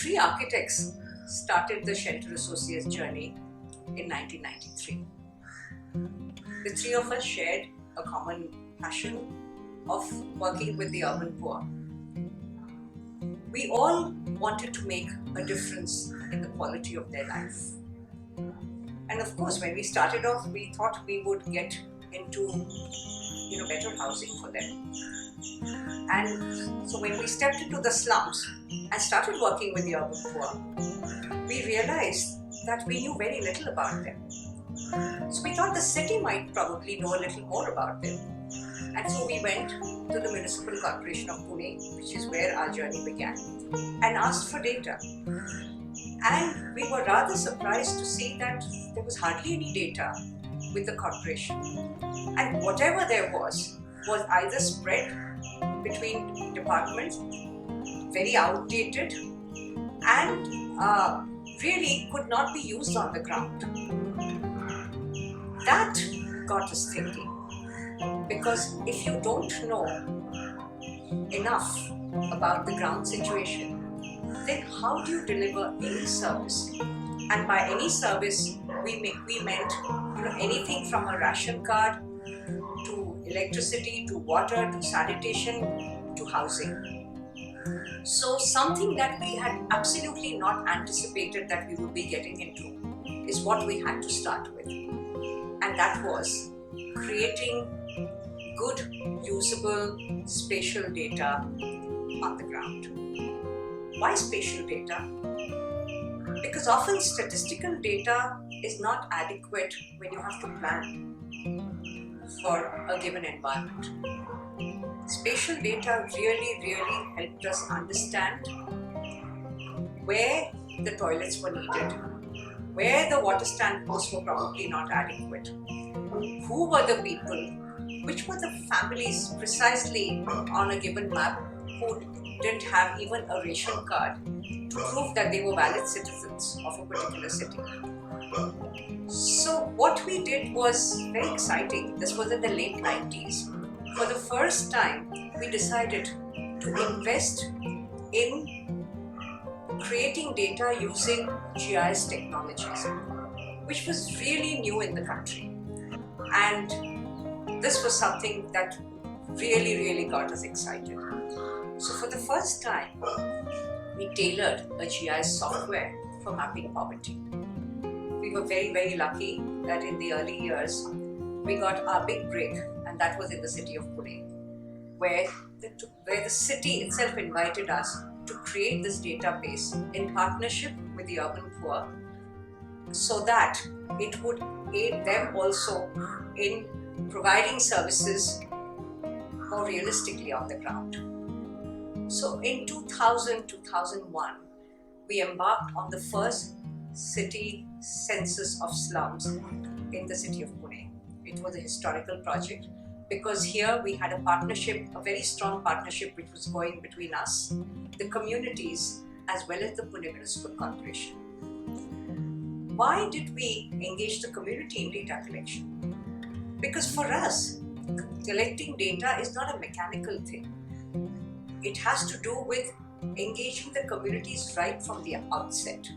three architects started the Shelter Associates journey in 1993. The three of us shared a common passion of working with the urban poor. We all wanted to make a difference in the quality of their life. And of course, when we started off, we thought we would get into better housing for them. And so when we stepped into the slums and started working with the urban poor, we realized that we knew very little about them. So we thought the city might probably know a little more about them. And so we went to the Municipal Corporation of Pune, which is where our journey began, and asked for data. And we were rather surprised to see that there was hardly any data with the corporation. And whatever there was either spread between departments, very outdated, and really could not be used on the ground. That got us thinking, because if you don't know enough about the ground situation, then how do you deliver any service? And by any service, we meant anything from a ration card to electricity, to water, to sanitation, to housing. So something that we had absolutely not anticipated that we would be getting into is what we had to start with. And that was creating good, usable, spatial data on the ground. Why spatial data? Because often statistical data is not adequate when you have to plan for a given environment. Spatial data really helped us understand where the toilets were needed, where the water stand posts were probably not adequate, who were the people, which were the families precisely on a given map who didn't have even a ration card to prove that they were valid citizens of a particular city. So what we did was very exciting. This was in the late 90s. For the first time, we decided to invest in creating data using GIS technologies, which was really new in the country. And this was something that really got us excited. So for the first time, we tailored a GIS software for mapping poverty. We were very lucky that in the early years, we got our big break, and that was in the city of Pune, where the city itself invited us to create this database in partnership with the urban poor, so that it would aid them also in providing services more realistically on the ground. So in 2001, we embarked on the first city census of slums in the city of Pune. It was a historical project because here we had a partnership, a very strong partnership which was going between us, the communities, as well as the Pune Municipal Corporation. Why did we engage the community in data collection? Because for us, collecting data is not a mechanical thing. It has to do with engaging the communities right from the outset.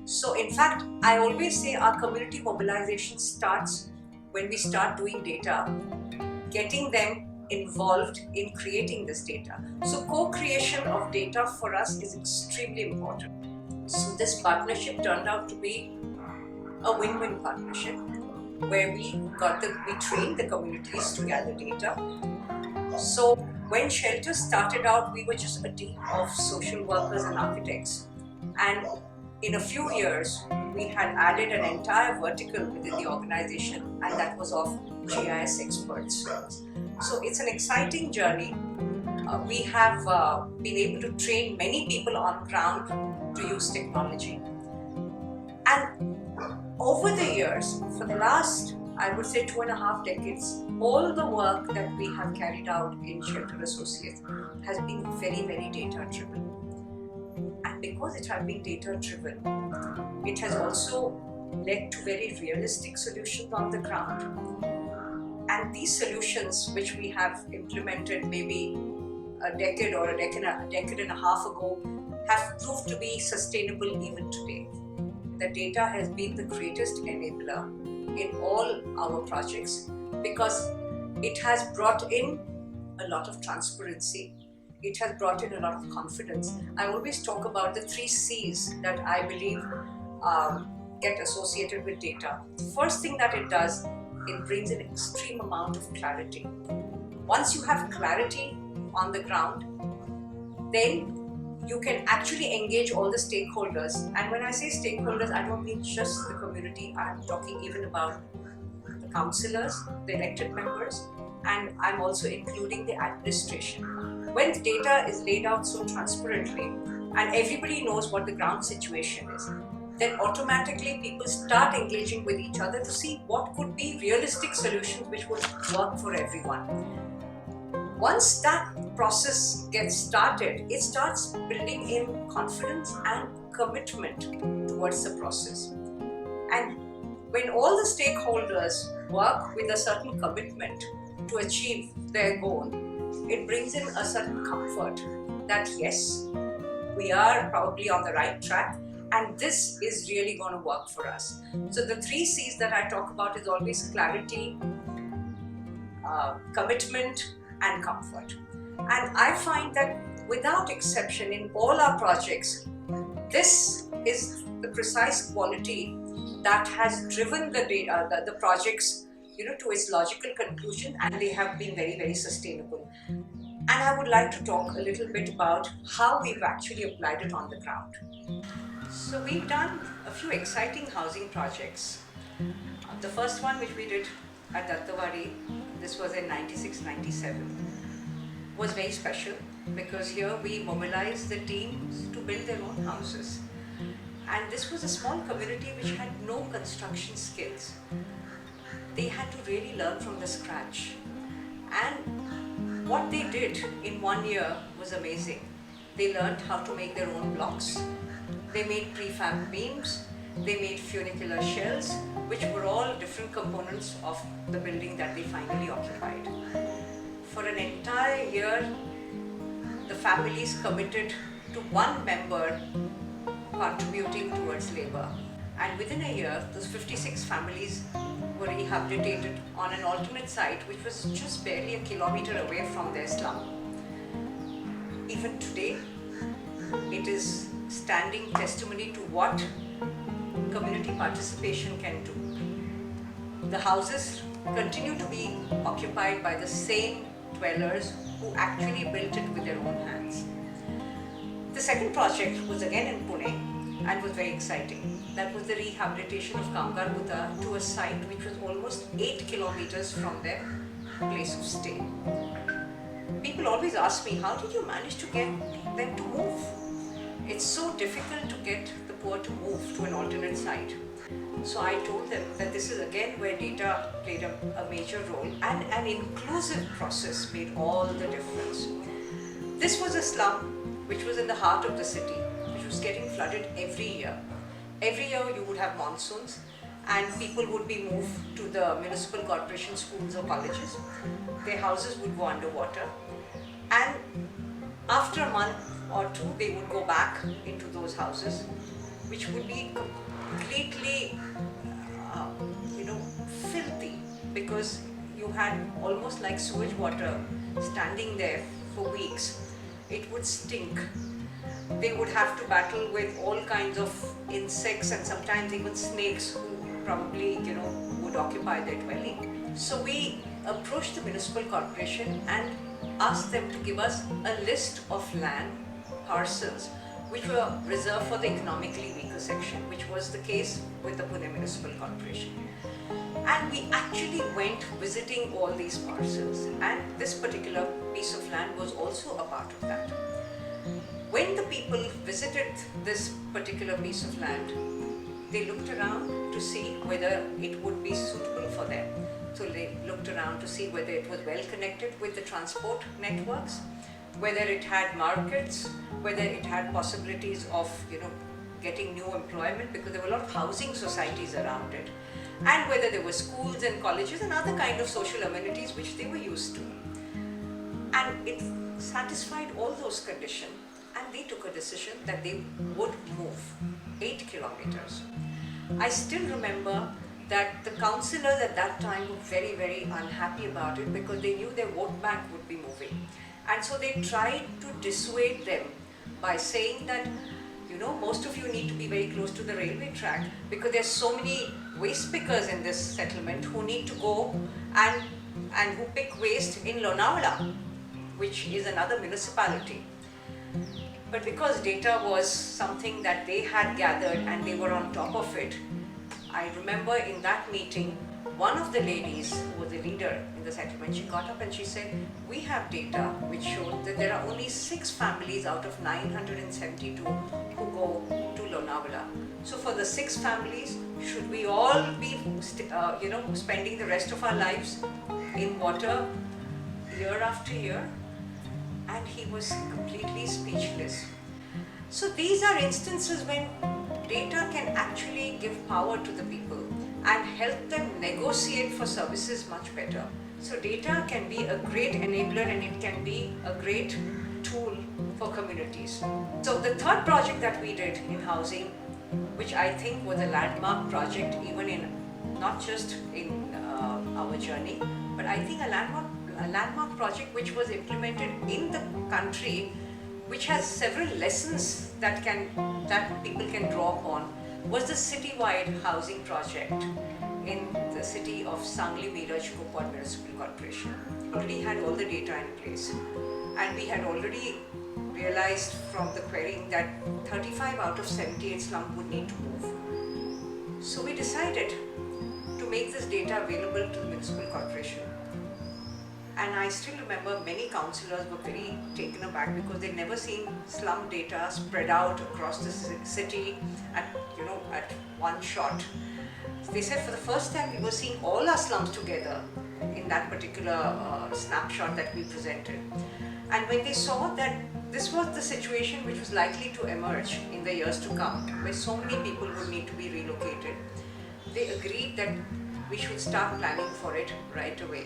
So in fact, I always say our community mobilization starts when we start doing data, getting them involved in creating this data. So co-creation of data for us is extremely important. So this partnership turned out to be a win-win partnership where we trained the communities to gather data. So when Shelter started out, we were just a team of social workers and architects. And in a few years, we had added an entire vertical within the organization, and that was of GIS experts. So it's an exciting journey. We have been able to train many people on ground to use technology. And over the years, for the last, I would say 2.5 decades, all the work that we have carried out in Shelter Associates has been very data driven. And because it has been data driven, it has also led to very realistic solutions on the ground. And these solutions, which we have implemented maybe a decade or a decade and a half ago, have proved to be sustainable even today. The data has been the greatest enabler in all our projects because it has brought in a lot of transparency. It has brought in a lot of confidence. I always talk about the 3 C's that I believe get associated with data. The first thing that it does, it brings an extreme amount of clarity. Once you have clarity on the ground, then you can actually engage all the stakeholders. And when I say stakeholders, I don't mean just the community. I'm talking even about the councillors, the elected members, and I'm also including the administration. When the data is laid out so transparently and everybody knows what the ground situation is, then automatically people start engaging with each other to see what could be realistic solutions which would work for everyone. Once that process gets started, it starts building in confidence and commitment towards the process. And when all the stakeholders work with a certain commitment to achieve their goal, it brings in a certain comfort that yes, we are probably on the right track and this is really going to work for us. So the 3 C's that I talk about is always clarity, commitment, and comfort. And I find that without exception in all our projects, this is the precise quality that has driven the projects to its logical conclusion, and they have been very, very sustainable. And I would like to talk a little bit about how we've actually applied it on the ground. So we've done a few exciting housing projects. The first one which we did at Dattawadi, this was in 96-97, was very special because here we mobilized the teams to build their own houses. And this was a small community which had no construction skills. They had to really learn from the scratch. And what they did in 1 year was amazing. They learned how to make their own blocks. They made prefab beams. They made funicular shells, which were all different components of the building that they finally occupied. For an entire year, the families committed to one member contributing towards labor. And within a year, those 56 families were rehabilitated on an alternate site which was just barely a kilometer away from their slum. Even today, it is standing testimony to what community participation can do. The houses continue to be occupied by the same dwellers who actually built it with their own hands. The second project was again in Pune and was very exciting. That was the rehabilitation of Kamgar Buddha to a site which was almost 8 kilometers from their place of stay. People always ask me, how did you manage to get them to move? It's so difficult to get the poor to move to an alternate site. So I told them that this is again where data played a major role, and an inclusive process made all the difference. This was a slum which was in the heart of the city, which was getting flooded every year. Every year you would have monsoons and people would be moved to the municipal corporation schools or colleges. Their houses would go underwater, and after a month or two they would go back into those houses, which would be completely filthy, because you had almost like sewage water standing there for weeks. It would stink. They would have to battle with all kinds of insects and sometimes even snakes who probably would occupy their dwelling. So we approached the municipal corporation and asked them to give us a list of land parcels which were reserved for the economically weaker section, which was the case with the Pune Municipal Corporation. And we actually went visiting all these parcels, and this particular piece of land was also a part of that. When the people visited this particular piece of land, they looked around to see whether it would be suitable for them. So they looked around to see whether it was well connected with the transport networks, whether it had markets, whether it had possibilities of getting new employment, because there were a lot of housing societies around it, and whether there were schools and colleges and other kind of social amenities which they were used to. And it satisfied all those conditions. And they took a decision that they would move 8 kilometers. I still remember that the councillors at that time were very, very unhappy about it because they knew their vote bank would be moving. And so they tried to dissuade them by saying that, you know, most of you need to be very close to the railway track because there's so many waste pickers in this settlement who need to go and who pick waste in Lonavala, which is another municipality. But because data was something that they had gathered and they were on top of it, I remember in that meeting, one of the ladies who was a leader in the settlement, she got up and she said, we have data which showed that there are only 6 families out of 972 who go to Lonavala. So for the 6 families, should we all be spending the rest of our lives in water year after year? And he was completely speechless. So these are instances when data can actually give power to the people and help them negotiate for services much better. So data can be a great enabler and it can be a great tool for communities. So the third project that we did in housing, which I think was a landmark project even in, not just in our journey, but I think a landmark project which was implemented in the country, which has several lessons that people can draw upon, was the citywide housing project in the city of Sangli Miraj Kupwar Municipal Corporation. We already had all the data in place, and we had already realized from the querying that 35 out of 78 slums would need to move. So we decided to make this data available to the municipal corporation. And I still remember many councillors were very taken aback because they'd never seen slum data spread out across the city at one shot. So they said for the first time we were seeing all our slums together in that particular snapshot that we presented. And when they saw that this was the situation which was likely to emerge in the years to come, where so many people would need to be relocated, they agreed that we should start planning for it right away.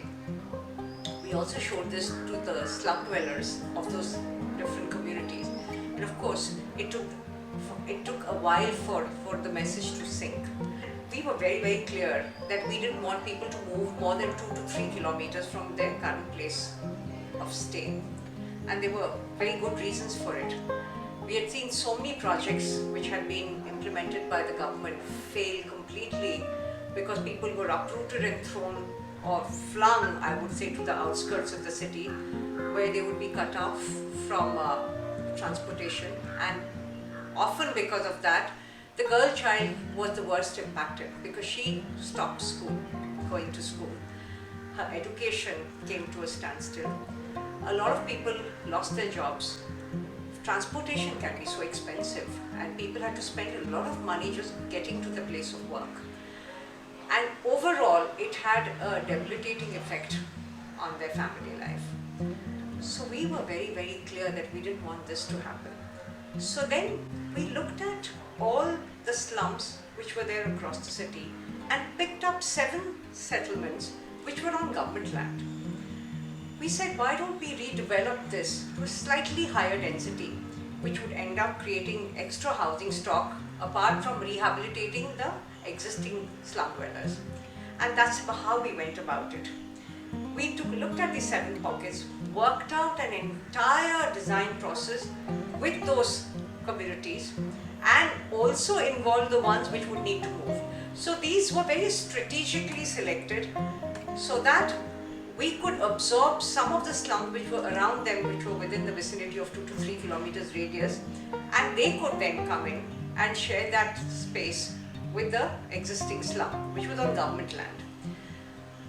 We also showed this to the slum dwellers of those different communities. And of course, it took a while for the message to sink. We were very, very clear that we didn't want people to move more than 2 to 3 kilometers from their current place of stay. And there were very good reasons for it. We had seen so many projects which had been implemented by the government fail completely because people were uprooted and thrown or flung, I would say, to the outskirts of the city where they would be cut off from transportation, and often because of that, the girl child was the worst impacted because she stopped going to school. Her education came to a standstill. A lot of people lost their jobs. Transportation can be so expensive and people had to spend a lot of money just getting to the place of work. And overall, it had a debilitating effect on their family life. So we were very, very clear that we didn't want this to happen. So then we looked at all the slums which were there across the city and picked up 7 settlements which were on government land. We said, why don't we redevelop this to a slightly higher density, which would end up creating extra housing stock apart from rehabilitating the existing slum dwellers. And that's how we went about it. We looked at the 7 pockets, worked out an entire design process with those communities and also involved the ones which would need to move. So these were very strategically selected so that we could absorb some of the slums which were around them, which were within the vicinity of 2 to 3 kilometers radius, and they could then come in and share that space with the existing slum, which was on government land.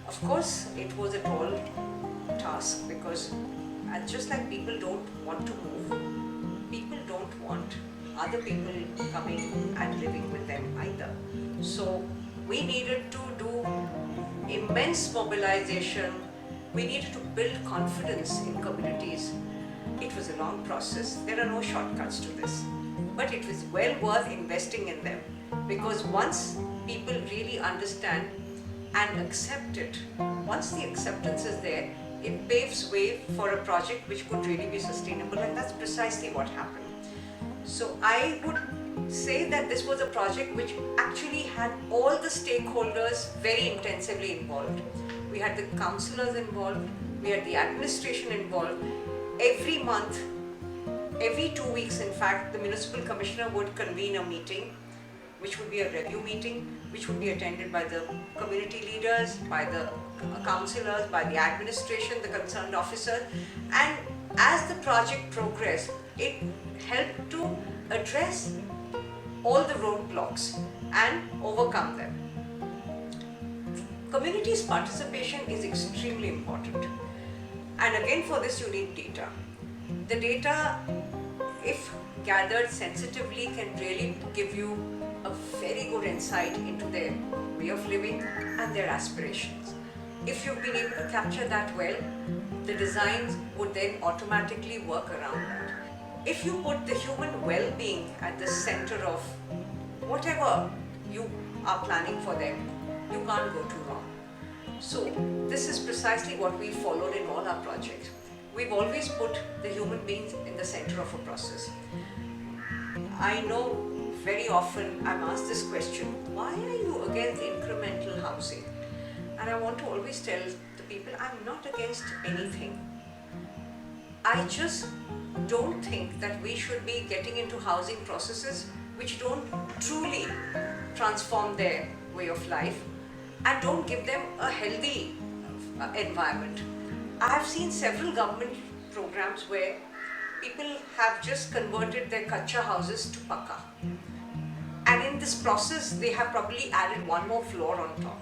Of course, it was a tall task because just like people don't want to move, people don't want other people coming and living with them either. So we needed to do immense mobilization. We needed to build confidence in communities. It was a long process. There are no shortcuts to this. But it was well worth investing in them because once people really understand and accept it, once the acceptance is there, it paves way for a project which could really be sustainable, and that's precisely what happened. So I would say that this was a project which actually had all the stakeholders very intensively involved. We had the councillors involved, we had the administration involved. Every month, every 2 weeks in fact, the municipal commissioner would convene a meeting, which would be a review meeting, which would be attended by the community leaders, by the councillors, by the administration, the concerned officers. And as the project progressed, it helped to address all the roadblocks and overcome them. Community's participation is extremely important. And again, for this you need data. The data, if gathered sensitively, can really give you a very good insight into their way of living and their aspirations. If you've been able to capture that well, the designs would then automatically work around that. If you put the human well-being at the center of whatever you are planning for them, you can't go too wrong. So this is precisely what we followed in all our projects. We've always put the human beings in the center of a process. I know very often I'm asked this question, why are you against incremental housing? And I want to always tell the people, I'm not against anything. I just don't think that we should be getting into housing processes which don't truly transform their way of life and don't give them a healthy environment. I have seen several government programs where people have just converted their kacha houses to pakka. And in this process, they have probably added one more floor on top.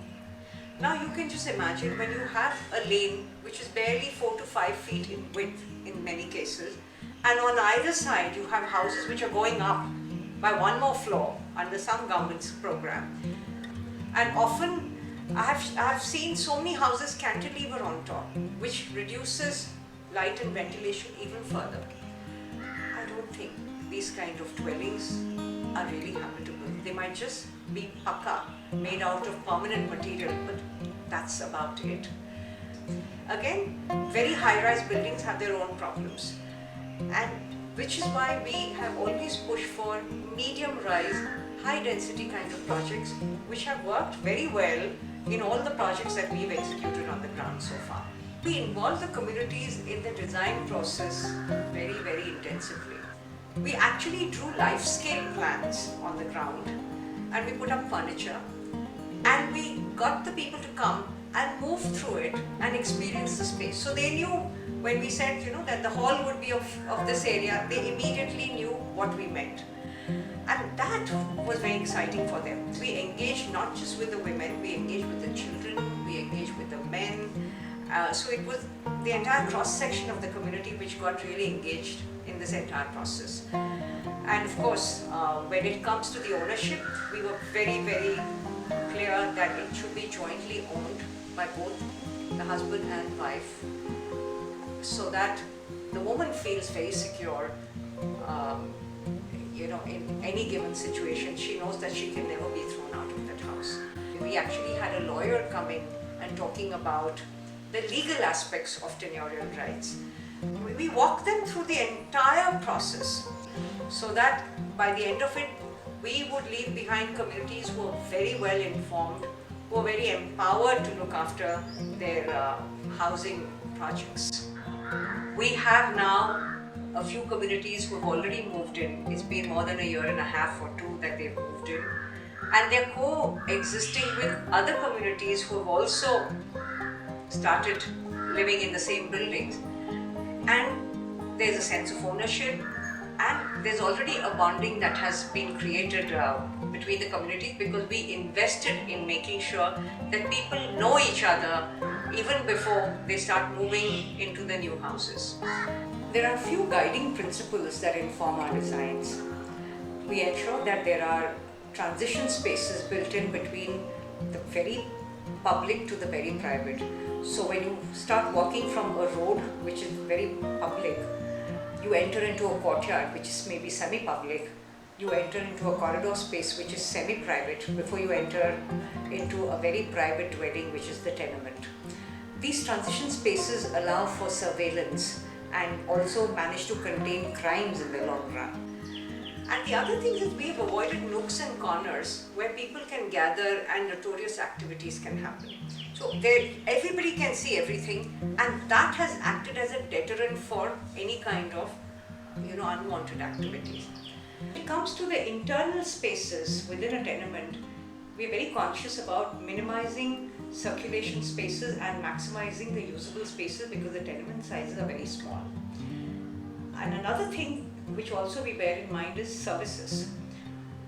Now you can just imagine when you have a lane which is barely 4 to 5 feet in width in many cases, and on either side you have houses which are going up by one more floor under some government's program. And often I have seen so many houses cantilever on top, which reduces light and ventilation even further. I don't think these kind of dwellings are really habitable. They might just be pakka, made out of permanent material, but that's about it. Again, very high-rise buildings have their own problems, and which is why we have always pushed for medium-rise, high-density kind of projects, which have worked very well in all the projects that we've executed on the ground so far. We involve the communities in the design process very, very intensively. We actually drew life-scale plans on the ground, and we put up furniture, and we got the people to come and move through it and experience the space. So they knew when we said, that the hall would be of this area, they immediately knew what we meant. And that was very exciting for them. We engaged not just with the women, we engaged with the children, we engaged with the men. So it was the entire cross-section of the community which got really engaged in this entire process. And of course, when it comes to the ownership, we were very, very clear that it should be jointly owned by both the husband and wife, so that the woman feels very secure. In any given situation, she knows that she can never be thrown out of that house. We actually had a lawyer coming and talking about the legal aspects of tenurial rights. We walked them through the entire process so that by the end of it, we would leave behind communities who are very well informed, who are very empowered to look after their housing projects. We have now a few communities who have already moved in. It's been more than a year and a half or two that they've moved in. And they're coexisting with other communities who have also started living in the same buildings. And there's a sense of ownership, and there's already a bonding that has been created between the communities, because we invested in making sure that people know each other even before they start moving into the new houses. There are a few guiding principles that inform our designs. We ensure that there are transition spaces built in between the very public to the very private. So when you start walking from a road which is very public, you enter into a courtyard which is maybe semi-public, you enter into a corridor space which is semi-private before you enter into a very private dwelling which is the tenement. These transition spaces allow for surveillance and also manage to contain crimes in the long run. And the other thing is we have avoided nooks and corners where people can gather and notorious activities can happen. So everybody can see everything, and that has acted as a deterrent for any kind of unwanted activities. When it comes to the internal spaces within a tenement, we're very conscious about minimizing circulation spaces and maximizing the usable spaces because the tenement sizes are very small. And another thing which also we bear in mind is services.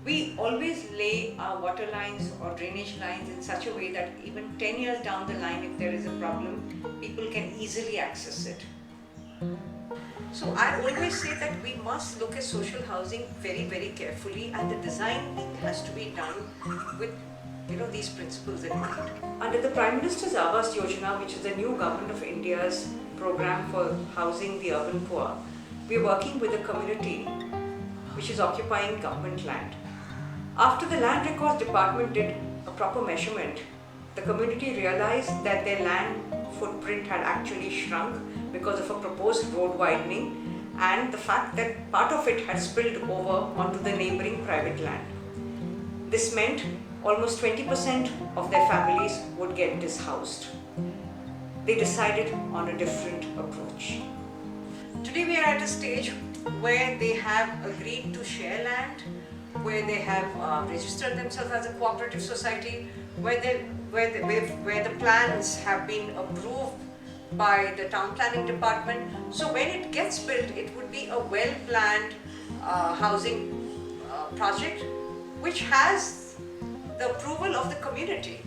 We always lay our water lines or drainage lines in such a way that even 10 years down the line, if there is a problem, people can easily access it. So I always say that we must look at social housing very, very carefully, and the design has to be done with these principles in mind. Under the Prime Minister's Awas Yojana, which is the new Government of India's program for housing the urban poor, we are working with a community which is occupying government land. After the Land Records Department did a proper measurement, the community realized that their land footprint had actually shrunk because of a proposed road widening and the fact that part of it had spilled over onto the neighboring private land. This meant almost 20% of their families would get dishoused. They decided on a different approach. Today we are at a stage where they have agreed to share land, where they have registered themselves as a cooperative society, where the plans have been approved by the town planning department. So when it gets built, it would be a well-planned housing project which has the approval of the community.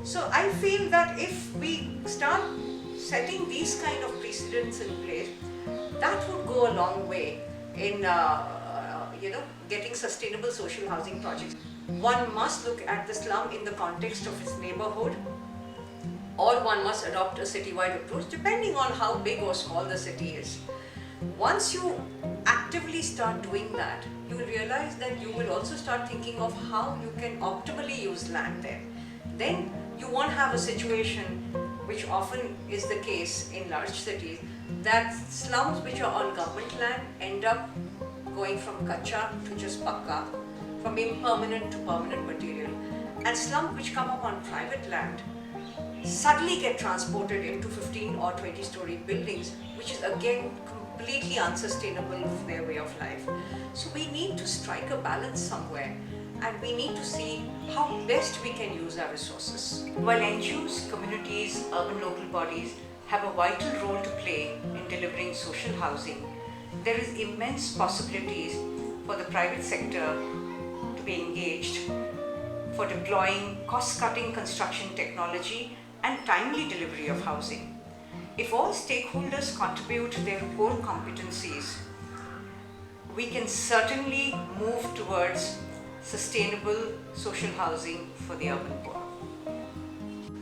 So I feel that if we start setting these kind of precedents in place, that would go a long way in getting sustainable social housing projects. One must look at the slum in the context of its neighborhood, or one must adopt a citywide approach depending on how big or small the city is. Once you actively start doing that, you will realize that you will also start thinking of how you can optimally use land there. Then you won't have a situation, which often is the case in large cities, that slums which are on government land end up going from kacha to just pakka, from being permanent to permanent material, and slums which come up on private land suddenly get transported into 15 or 20 story buildings, which is again completely unsustainable for their way of life. So we need to strike a balance somewhere, and we need to see how best we can use our resources. While NGOs, communities, urban local bodies have a vital role to play in delivering social housing, there is immense possibilities for the private sector to be engaged for deploying cost-cutting construction technology and timely delivery of housing. If all stakeholders contribute their core competencies, we can certainly move towards sustainable social housing for the urban poor.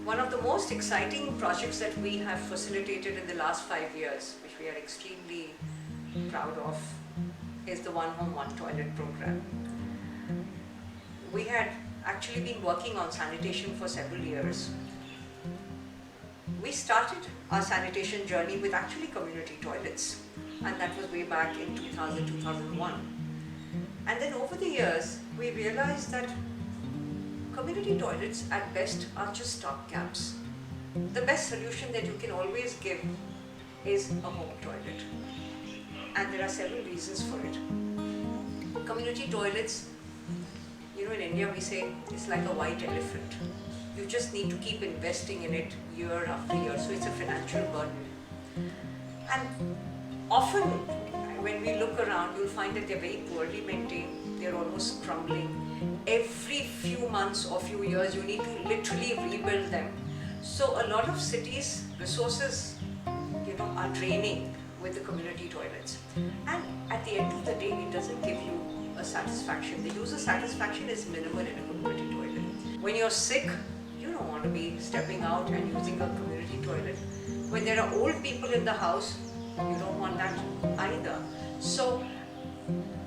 One of the most exciting projects that we have facilitated in the last 5 years, which we are extremely proud of, is the One Home, One Toilet program. We had actually been working on sanitation for several years. We started our sanitation journey with actually community toilets, and that was way back in 2000, 2001. And then over the years, we realized that community toilets at best are just stopgaps. The best solution that you can always give is a home toilet. And there are several reasons for it. Community toilets, in India we say it's like a white elephant. You just need to keep investing in it year after year, so it's a financial burden. And often when we look around, you'll find that they're very poorly maintained, they're almost crumbling. Every few months or few years, you need to literally rebuild them. So a lot of cities' resources, are draining with the community toilets. And at the end of the day, it doesn't give you a satisfaction. The user satisfaction is minimal in a community toilet. When you're sick, you don't want to be stepping out and using a community toilet. When there are old people in the house, you don't want that either. So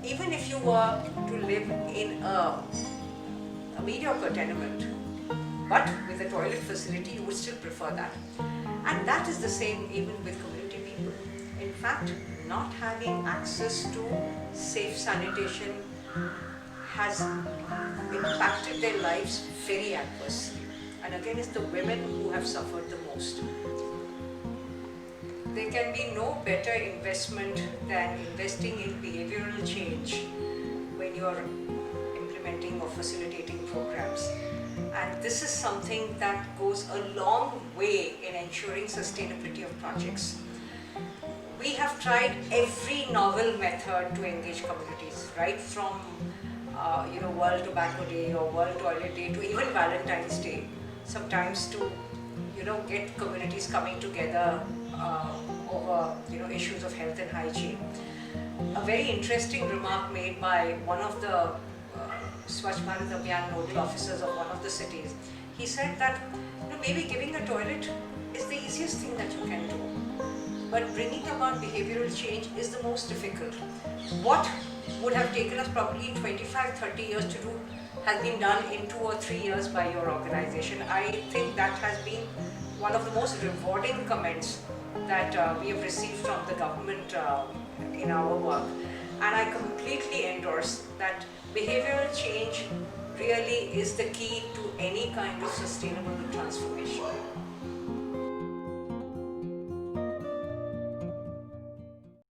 even if you were to live in a mediocre tenement, but with a toilet facility, you would still prefer that. And that is the same even with community people. In fact, not having access to safe sanitation has impacted their lives very adversely. And again, it's the women who have suffered the most. There can be no better investment than investing in behavioral change when you're implementing or facilitating programs. And this is something that goes a long way in ensuring sustainability of projects. We have tried every novel method to engage communities, right from World Tobacco Day or World Toilet Day to even Valentine's Day. Sometimes to get communities coming together over issues of health and hygiene. A very interesting remark made by one of the Swachh Bharat Abhiyan nodal officers of one of the cities. He said that maybe giving a toilet is the easiest thing that you can do, but bringing about behavioral change is the most difficult. What would have taken us probably 25-30 years to do has been done in 2 or 3 years by your organization. I think that has been one of the most rewarding comments that we have received from the government in our work. And I completely endorse that behavioral change really is the key to any kind of sustainable transformation.